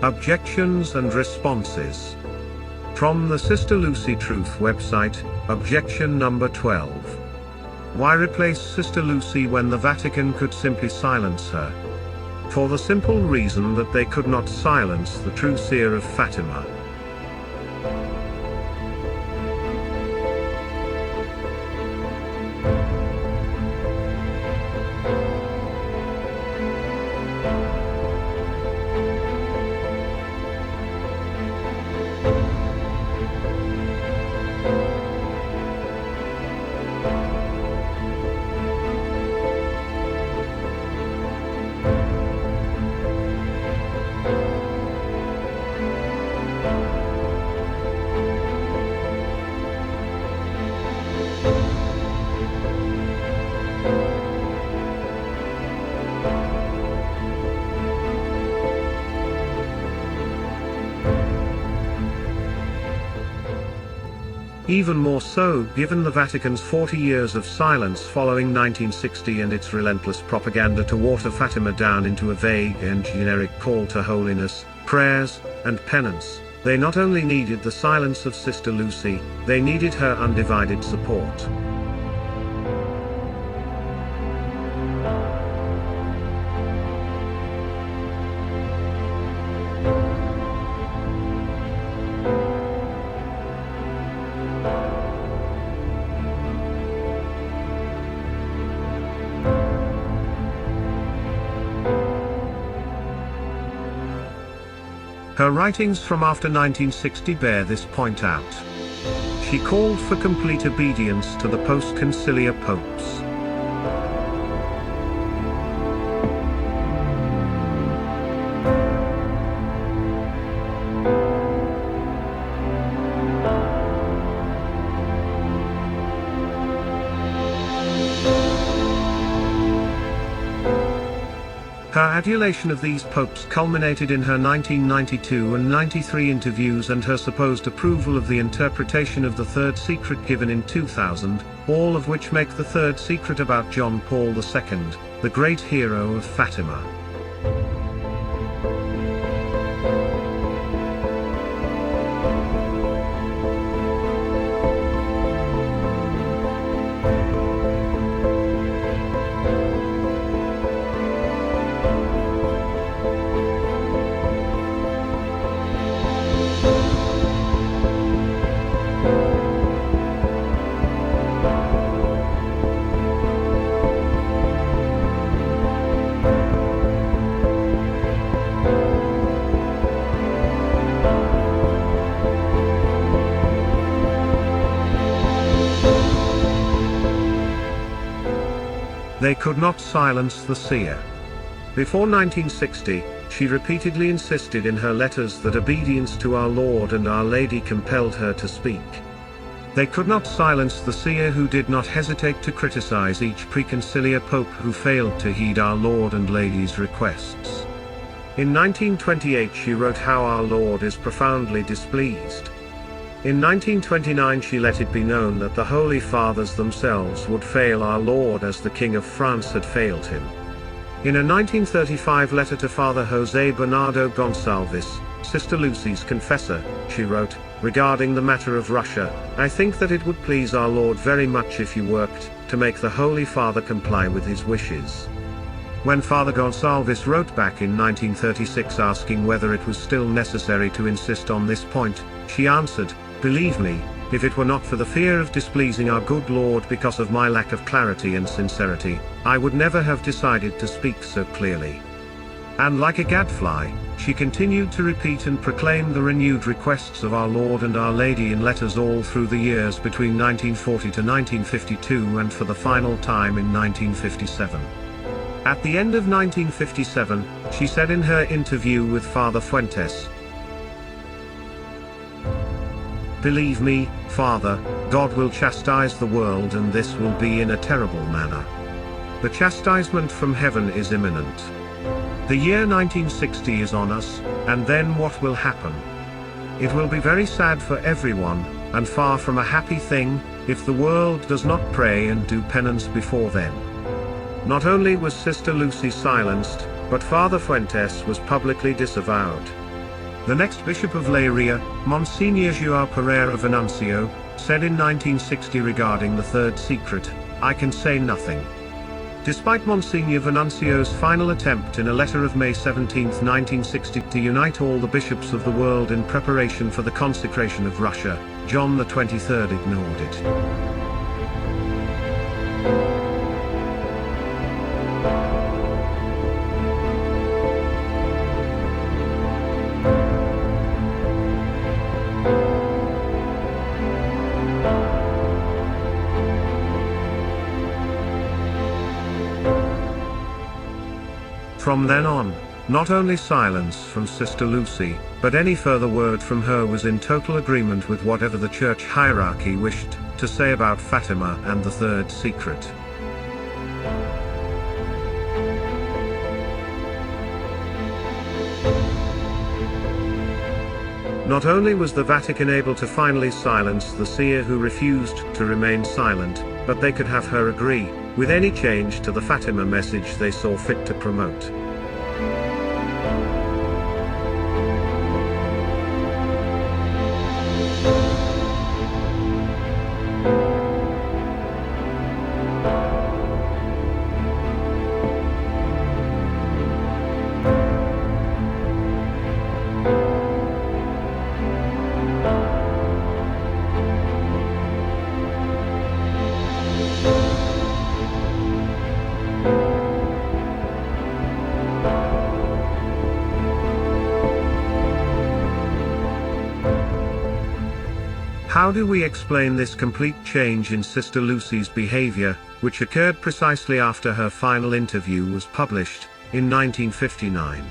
Objections and responses. From the Sister Lucy Truth website, objection number 12. Why replace Sister Lucy when the Vatican could simply silence her? For the simple reason that they could not silence the true seer of Fatima. Even more so, given the Vatican's 40 years of silence following 1960 and its relentless propaganda to water Fatima down into a vague and generic call to holiness, prayers, and penance. They not only needed the silence of Sister Lucy, they needed her undivided support. Her writings from after 1960 bear this point out. She called for complete obedience to the post-conciliar popes. Her adulation of these popes culminated in her 1992 and 93 interviews and her supposed approval of the interpretation of the third secret given in 2000, all of which make the third secret about John Paul II, the great hero of Fatima. They could not silence the seer. Before 1960, she repeatedly insisted in her letters that obedience to our Lord and Our Lady compelled her to speak. They could not silence the seer who did not hesitate to criticize each preconciliar pope who failed to heed our Lord and Lady's requests. In 1928 she wrote how our Lord is profoundly displeased. In 1929 she let it be known that the Holy Fathers themselves would fail our Lord as the King of France had failed him. In a 1935 letter to Father José Bernardo Gonçalves, Sister Lucy's confessor, she wrote, regarding the matter of Russia, "I think that it would please our Lord very much if you worked to make the Holy Father comply with his wishes." When Father Gonçalves wrote back in 1936 asking whether it was still necessary to insist on this point, she answered, "Believe me, if it were not for the fear of displeasing our good Lord because of my lack of clarity and sincerity, I would never have decided to speak so clearly." And like a gadfly, she continued to repeat and proclaim the renewed requests of our Lord and Our Lady in letters all through the years between 1940 to 1952 and for the final time in 1957. At the end of 1957, she said in her interview with Father Fuentes, "Believe me, Father, God will chastise the world and this will be in a terrible manner. The chastisement from heaven is imminent. The year 1960 is on us, and then what will happen? It will be very sad for everyone, and far from a happy thing, if the world does not pray and do penance before then." Not only was Sister Lucy silenced, but Father Fuentes was publicly disavowed. The next Bishop of Leiria, Monsignor João Pereira Venancio, said in 1960 regarding the third secret, "I can say nothing." Despite Monsignor Venancio's final attempt in a letter of May 17, 1960 to unite all the bishops of the world in preparation for the consecration of Russia, John XXIII ignored it. From then on, not only silence from Sister Lucy, but any further word from her was in total agreement with whatever the church hierarchy wished to say about Fatima and the third secret. Not only was the Vatican able to finally silence the seer who refused to remain silent, but they could have her agree with any change to the Fatima message they saw fit to promote. How do we explain this complete change in Sister Lucy's behavior, which occurred precisely after her final interview was published, in 1959?